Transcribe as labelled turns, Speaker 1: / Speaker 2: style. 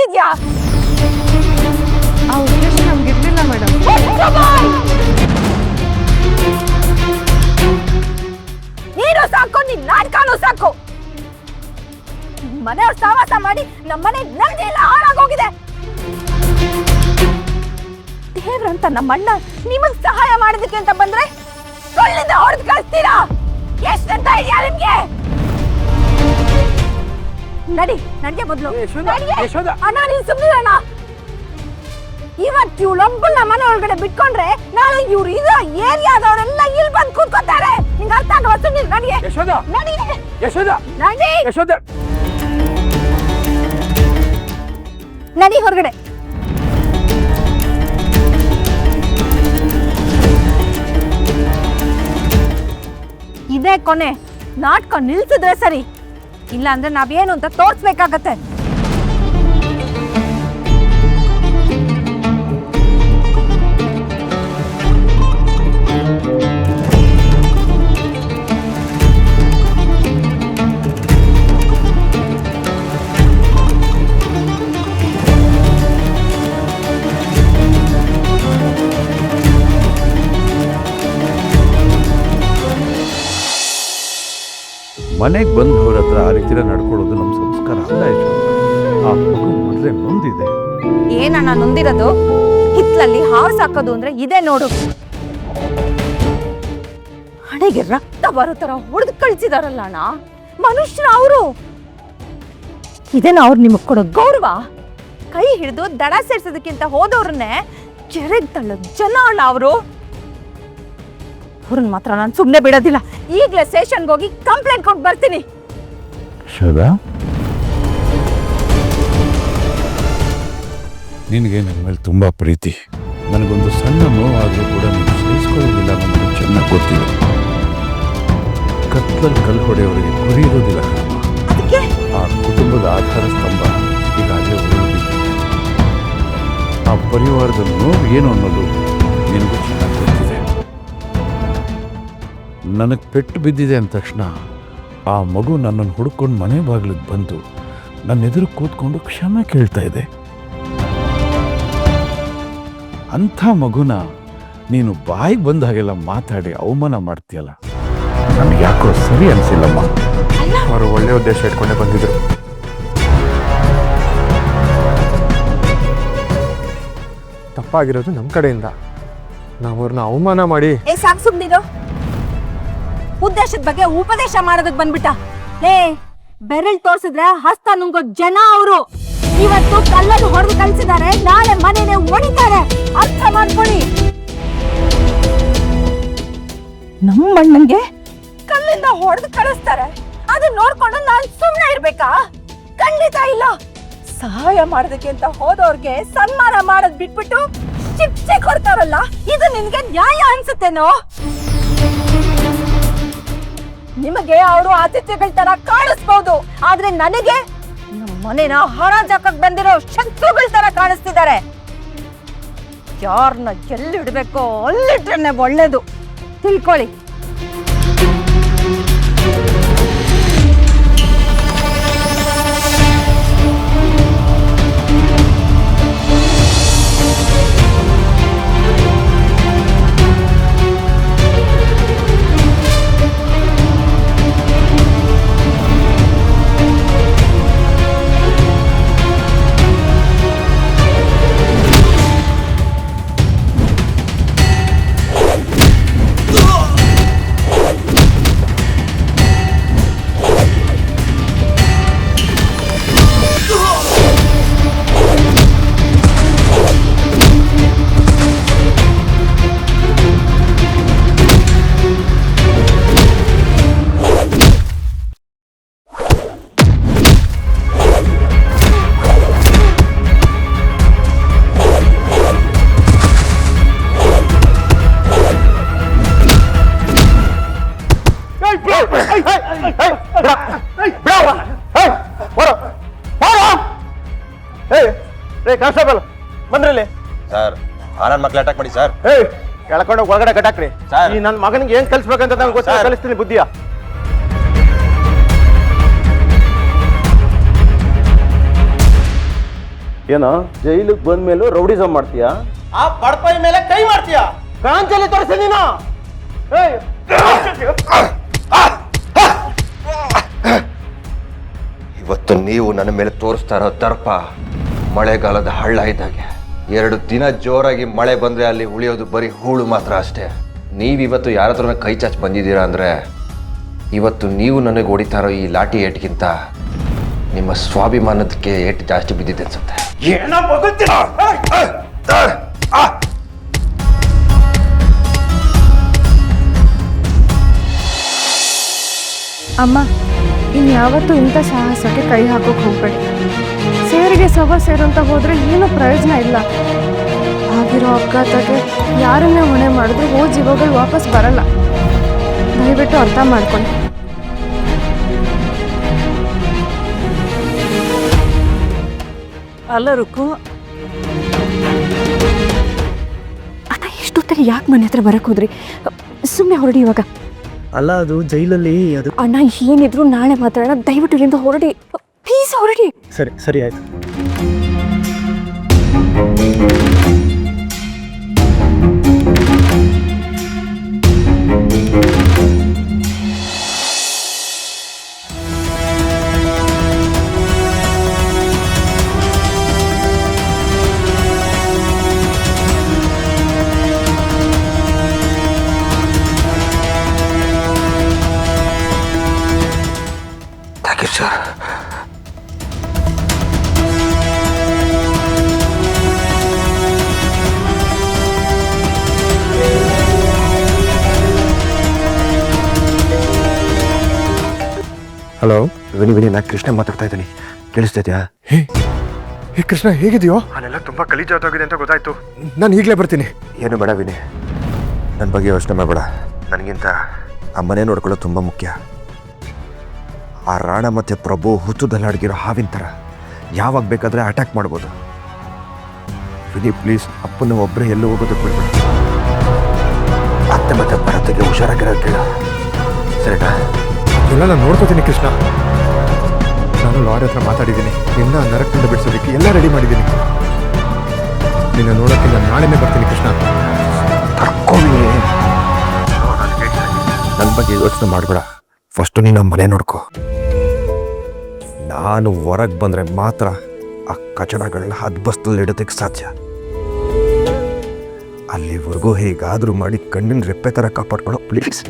Speaker 1: ಬಂದಿದ್ಯಾ?
Speaker 2: ಆ ಉದ್ದೇಶ ನಮ್ಗಿರ್ಲಿಲ್ಲ ಮೇಡಮ್.
Speaker 1: ನೀನು ಸಾಕು, ನಿನ್ ನಾಟಕನೂ ಸಾಕು. ಮನೆಯವ್ರ ಸಹವಾಸ ಮಾಡಿ ನಮ್ಮನೆ ನೆಮ್ಮದಿ ಎಲ್ಲ ಹಾಳಾಗೋಗಿದೆ. ದೇವ್ರಂತ ನಮ್ಮಣ್ಣ ನಿಮಗ್ ಸಹಾಯ ಮಾಡೋದಕ್ಕೆ ಅಂತ ಬಂದ್ರೆ ಸೊಳ್ಳಿಂದ ಹೊಡೆದು ಕಳಿಸ್ತೀರಾ? ಎಷ್ಟಂತ ಇದೆಯಾ ನಿಮ್ಗೆ? ನಡಿ, ನಡಿಗೆ ಬದಲು ಅಣ್ಣ, ನೀನ್ ಸುಮ್ಮನಿರಣ್ಣ. ಇವತ್ತು ಇವಳೊಬ್ಬನ ಮನೆ ಒಳಗಡೆ ಬಿಟ್ಕೊಂಡ್ರೆ ನಾಳೆ ಇವ್ರು ಇರೋ ಏರಿಯಾದವರೆಲ್ಲ ಇಲ್ಲಿ ಬಂದು ಕೂತ್ಕೋತಾರೆ. ನಿಂಗೆ ಅರ್ಥ ಆಗೋ ಸುಮ್ಮನೆ ನಡಿಗೆ. ನಡಿ ನಡಿ ಹೊರಗಡೆ. ಇದೇ ಕೊನೆ. ನಾಟಕ ನಿಲ್ಸಿದ್ರೆ ಸರಿ, ಇಲ್ಲ ಅಂದ್ರೆ ನಾವೇನು ಅಂತ ತೋರ್ಸ್ಬೇಕಾಗತ್ತೆ.
Speaker 3: ಮನೆಗೆ ಬಂದವ್ರ ಹತ್ರ ಆ ರೀತಿಯ ನಡ್ಕೊಳ್ಳೋದು ನಮ್ಮ ಸಂಸ್ಕಾರ ಅಲ್ಲ. ಆ ಮಗು ಮೊದಲೇ ನೊಂದಿದೆ.
Speaker 1: ಏನಣ್ಣ ನೊಂದಿರೋದು? ಹಿತ್ಲಲ್ಲಿ ಹಾವು ಸಾಕೋದು ಅಂದ್ರೆ ಇದೇ ನೋಡು. ಹಣೆಗೆ ರಕ್ತ ಬರೋ ತರ ಹೊಡೆದು ಕಳಿಸಿದಾರಲ್ಲ ಅಣ್ಣ ಮನುಷ್ಯರು ಅವರು. ಇದೇನ ಅವ್ರು ನಿಮಗ್ ಕೊಡೋ ಗೌರವ? ಕೈ ಹಿಡಿದು ದಡ ಸೇರ್ಸೋದಕ್ಕಿಂತ ಹೋದವ್ರನ್ನೇ ಕೆರೆಗೆ ತಳ್ಳೋದು ಜನ ಅಲ್ಲ ಅವರು. ಅವ್ರನ್ನ ಮಾತ್ರ ನಾನು ಸುಮ್ಮನೆ ಬಿಡೋದಿಲ್ಲ. ಈಗಲೇ ಸ್ಟೇಷನ್ಗೆ ಹೋಗಿ ಕಂಪ್ಲೇಂಟ್ ಕೊಟ್ಟು ಬರ್ತೀನಿ.
Speaker 3: ಶೋಭಾ, ನಿನಗೆ ನನ್ನ ಮೇಲೆ ತುಂಬ ಪ್ರೀತಿ. ನನಗೊಂದು ಸಣ್ಣ ನೋವಾದರೂ ಕೂಡ ನೀನು ಸಹಿಸ್ಕೊಳ್ಳೋದಿಲ್ಲ ನನಗೆ ಚೆನ್ನಾಗಿ ಗೊತ್ತಿದೆ. ಕತ್ತಲಲ್ಲಿ ಕಲ್ಲು ಹೊಡೆಯವರಿಗೆ ಗುರಿ ಇರೋದಿಲ್ಲ.
Speaker 1: ಅದಕ್ಕೆ
Speaker 3: ಆ ಕುಟುಂಬದ ಆಧಾರ ಸ್ತಂಭ ಈಗಾಗಲೇ ಉಳಿದಿದೆ. ಆ ಪರಿವಾರದ ನೋವು ಏನು ಅನ್ನೋದು ನಿನಗೂ ಚೆನ್ನಾಗಿ ಗೊತ್ತಿದೆ. ನನಗೆ ಪೆಟ್ಟು ಬಿದ್ದಿದೆ ಅಂದ ತಕ್ಷಣ ಆ ಮಗು ನನ್ನನ್ನು ಹುಡ್ಕೊಂಡು ಮನೆ ಬಾಗಿಲಿಗೆ ಬಂದು ನನ್ನ ಎದುರು ಕೂತ್ಕೊಂಡು ಕ್ಷಮೆ ಕೇಳ್ತಾ ಇದೆ. ಅಂಥ ಮಗುನ ನೀನು ಬಾಯಿಗೆ ಬಂದ ಹಾಗೆಲ್ಲ ಮಾತಾಡಿ ಅವಮಾನ ಮಾಡ್ತೀಯಲ್ಲ, ನನಗೆ ಯಾಕೋ ಸರಿ ಅನಿಸಿಲ್ಲಮ್ಮ.
Speaker 4: ಅವರು ಒಳ್ಳೆ ಉದ್ದೇಶ ಇಟ್ಕೊಂಡೇ ಬಂದಿದ್ರು. ತಪ್ಪಾಗಿರೋದು ನಮ್ಮ ಕಡೆಯಿಂದ. ನಾವು ಅವ್ರನ್ನ ಅವಮಾನ ಮಾಡಿ
Speaker 1: ಸಾಕು ಸುಮ್ಮನಿರು. ಉದ್ದೇಶದ ಬಗ್ಗೆ ಉಪದೇಶ ಮಾಡೋದಕ್ಕೆ ಬಂದ್ಬಿಟ್ಟ. ಬೆರಳು ತೋರ್ಸಿದ್ರೆ ಹಸ್ತ ನುಂಗೋ ಜನ ಅವರು. ಇವತ್ತು ಕಲ್ಲನ್ನು ಹೊಡೆದು ಕಳಿಸಿದ್ದಾರೆ, ನಾಳೆ ಮನೆನೇ ಒಡಿತಾರೆ. ಅರ್ಥ ಮಾಡ್ಕೊಳ್ಳಿ. ನಮ್ಮ ಅಣ್ಣಂಗೆ ಕಲ್ಲಿಂದ ಹೊಡೆದು ಕಳಿಸ್ತಾರೆ, ಅದು ನೋಡ್ಕೊಂಡು ನಾನು ಸುಮ್ಮನೆ ಇರ್ಬೇಕಾ? ಖಂಡಿತ ಇಲ್ಲ. ಸಹಾಯ ಮಾಡೋದಕ್ಕೆ ಅಂತ ಹೋದವ್ರಿಗೆ ಸನ್ಮಾನ ಮಾಡೋದ್ ಬಿಟ್ಬಿಟ್ಟು ಶಿಕ್ಷೆ ಕೊಡ್ತಾರಲ್ಲ, ಇದು ನಿನ್ಗೆ ನ್ಯಾಯ ಅನ್ಸುತ್ತೇನೋ? ನಿಮಗೆ ಅವರು ಆತಿಥ್ಯಗಳ ತರ ಕಾಣಿಸ್ಬಹುದು, ಆದ್ರೆ ನನಗೆ ನಮ್ಮ ಮನೆನ ಹರಾಜಾಕಕ್ ಬಂದಿರೋ ಶತ್ರುಗಳ ತರ ಕಾಣಿಸ್ತಿದ್ದಾರೆ. ಯಾರನ್ನ ಎಲ್ಲಿಡ್ಬೇಕೋ ಅಲ್ಲಿಟ್ರೆ ಒಳ್ಳೇದು, ತಿಳ್ಕೊಳ್ಳಿ.
Speaker 4: Constable ಬಂದ್ರಲ್ಲಿ
Speaker 5: sir. ಆನಂದ್ ಮಕ್ಳು ಅಟ್ಯಾಕ್ ಮಾಡಿ ಸರ್.
Speaker 4: ಎಳ್ಕೊಂಡು ಒಳಗಡೆ ಕಟ್ಟಾಕ್ರಿ. ಈ ನನ್ನ ಮಗನಿಗೆ ಏನ್ ಕಲಿಸ್ಬೇಕಂತ ನಂಗೆ ಗೊತ್ತಿಲ್ಲ, ಕಲಿಸ್ತೀನಿ ಬುದ್ಧಿಯ.
Speaker 5: ಏನೋ ಜೈಲಿಗೆ ಬಂದ ಮೇಲೂ ರೌಡಿಸಮ್ ಮಾಡ್ತೀಯಾ?
Speaker 6: ಆ ಬಡಪಾಯಿ ಮೇಲೆ ಕೈ ಮಾಡ್ತೀಯ? ಕಾಂಚಲಿ ತೋರಿಸಿ ನೀನು.
Speaker 5: ಇವತ್ತು ನೀವು ನನ್ನ ಮೇಲೆ ತೋರಿಸ್ತಾ ಇರೋ ದರ್ಪ ಮಳೆಗಾಲದ ಹಳ್ಳ ಇದ್ದಾಗೆ. 2 ದಿನ ಜೋರಾಗಿ ಮಳೆ ಬಂದ್ರೆ ಅಲ್ಲಿ ಉಳಿಯೋದು ಬರೀ ಹೂಳು ಮಾತ್ರ ಅಷ್ಟೇ. ನೀವಿವತ್ತು ಯಾರ ಹತ್ರನ ಕೈ ಚಾಚಿ ಬಂದಿದ್ದೀರಾ ಅಂದ್ರೆ ಇವತ್ತು ನೀವು ನನಗೆ ಹೊಡಿತಾ ಇರೋ ಈ ಲಾಠಿ ಏಟ್ಗಿಂತ ನಿಮ್ಮ ಸ್ವಾಭಿಮಾನದಕ್ಕೆ ಏಟು ಜಾಸ್ತಿ ಬಿದ್ದಿದೆ ಅನ್ಸುತ್ತೆ.
Speaker 6: ಏನೋ ಬಗುತ್ತೀರಾ?
Speaker 2: ಅಮ್ಮ ಇನ್ಯಾವತ್ತೂ ಇಂಥ ಸಾಹಸಕ್ಕೆ ಕೈ ಹಾಕೋಕೆ ಹೋಗ್ಬೇಡಿ. ಸೇರಿಗೆ ಸವ ಸೇರಂತ ಹೋದ್ರೆ ಏನೂ ಪ್ರಯೋಜನ ಇಲ್ಲ. ಆಗಿರೋ ಅಪಘಾತಕ್ಕೆ ಯಾರನ್ನೇ ಹೊಣೆ ಮಾಡಿದ್ರು ಹೋದ ಜೀವಗಳು ವಾಪಸ್ ಬರಲ್ಲ. ದಯವಿಟ್ಟು ಅರ್ಥ ಮಾಡ್ಕೊಳ್ಳಿ.
Speaker 1: ಅಲ್ಲ ರುಕ್ಕು,
Speaker 7: ಅಣ್ಣ ಎಷ್ಟೊತ್ತಲ್ಲಿ ಯಾಕೆ ಮನೆ ಹತ್ರ ಬರಕ್ಕೆ ಹೋದ್ರಿ? ಸುಮ್ಮನೆ ಹೊರಡಿ ಇವಾಗ.
Speaker 6: ಅಲ್ಲ ಅದು ಜೈಲಲ್ಲಿ ಅದು.
Speaker 7: ಅಣ್ಣ ಏನಿದ್ರು ನಾಳೆ ಮಾತಾಡೋಣ, ದಯವಿಟ್ಟು ಇಲ್ಲಿಂದ ಹೊರಡಿ ಪ್ಲೀಸ್, ಹೊರಡಿ.
Speaker 6: ಸರಿ ಸರಿ ಆಯ್ತು.
Speaker 5: ಸರ್,
Speaker 4: ಹಲೋ
Speaker 5: ವಿನಿ ನಾ ಕೃಷ್ಣ ಮಾತಾಡ್ತಾ ಇದ್ದೀನಿ, ಕೇಳಿಸ್ತಿದ್ಯಾ?
Speaker 4: ಹೇ ಕೃಷ್ಣ, ಹೇಗಿದೆಯೋ? ನಾನೆಲ್ಲ ತುಂಬ ಗಲೀಜಾಗೋಗಿದೆ ಅಂತ ಗೊತ್ತಾಯ್ತು. ನಾನು ಈಗಲೇ ಬರ್ತೀನಿ.
Speaker 5: ಏನು ಬೇಡ ವಿನಿ, ನನ್ನ ಬಗ್ಗೆ ಯೋಚನೆ ಮಾಡಬೇಡ. ನನಗಿಂತ ಆ ಮನೆ ನೋಡ್ಕೊಳ್ಳೋದು ತುಂಬ ಮುಖ್ಯ. ಆ ರಾಣ ಮತ್ತು ಪ್ರಭು ಹುಚ್ಚುದಲ್ಲಾಡ್ಗಿರೋ ಹಾವಿನ ಥರ ಯಾವಾಗ ಬೇಕಾದರೆ ಅಟ್ಯಾಕ್ ಮಾಡ್ಬೋದು. ವಿನಿ ಪ್ಲೀಸ್, ಅಪ್ಪನ ಒಬ್ಬರೇ ಎಲ್ಲೂ ಹೋಗೋದಕ್ಕೆ ಬಿಡ್ಬೇಡ. ಅತ್ತೆ ಮತ್ತೆ ಭರತ್ಗೆ ಹುಷಾರಾಗಿರೋದು ಕೇಳ, ಸರಿನಾ?
Speaker 4: ಎಲ್ಲ ನಾನು ನೋಡ್ಕೋತೀನಿ ಕೃಷ್ಣ. ನಾನು ಲಾರಿ ಹತ್ರ ಮಾತಾಡಿದ್ದೀನಿ. ನಿನ್ನ ನರಕದಿಂದ ಬಿಡಿಸೋದಕ್ಕೆ ಎಲ್ಲ ರೆಡಿ ಮಾಡಿದ್ದೀನಿ. ನಿನ್ನ ನೋಡೋಕ್ಕೆ ನಾನು ನಾಳೆನೇ ಬರ್ತೀನಿ ಕೃಷ್ಣ.
Speaker 5: ಕರ್ಕೊಂಡು ನನ್ನ ಬಗ್ಗೆ ಯೋಚನೆ ಮಾಡಬೇಡ. ಫಸ್ಟು ನೀನು ನಮ್ಮ ಮನೆ ನೋಡ್ಕೊ. ನಾನು ಹೊರಗೆ ಬಂದರೆ ಮಾತ್ರ ಆ ಕಚಡಗಳನ್ನ ಹದ್ಬಸ್ತಲ್ಲಿ ಇಡೋದಕ್ಕೆ ಸಾಧ್ಯ. ಅಲ್ಲಿವರೆಗೂ ಹೇಗಾದರೂ ಮಾಡಿ ಕಣ್ಣಿನ ರೆಪ್ಪೆ ಥರ ಕಾಪಾಡ್ಕೊಳ್ಳೋ ಪ್ಲೀಸ್.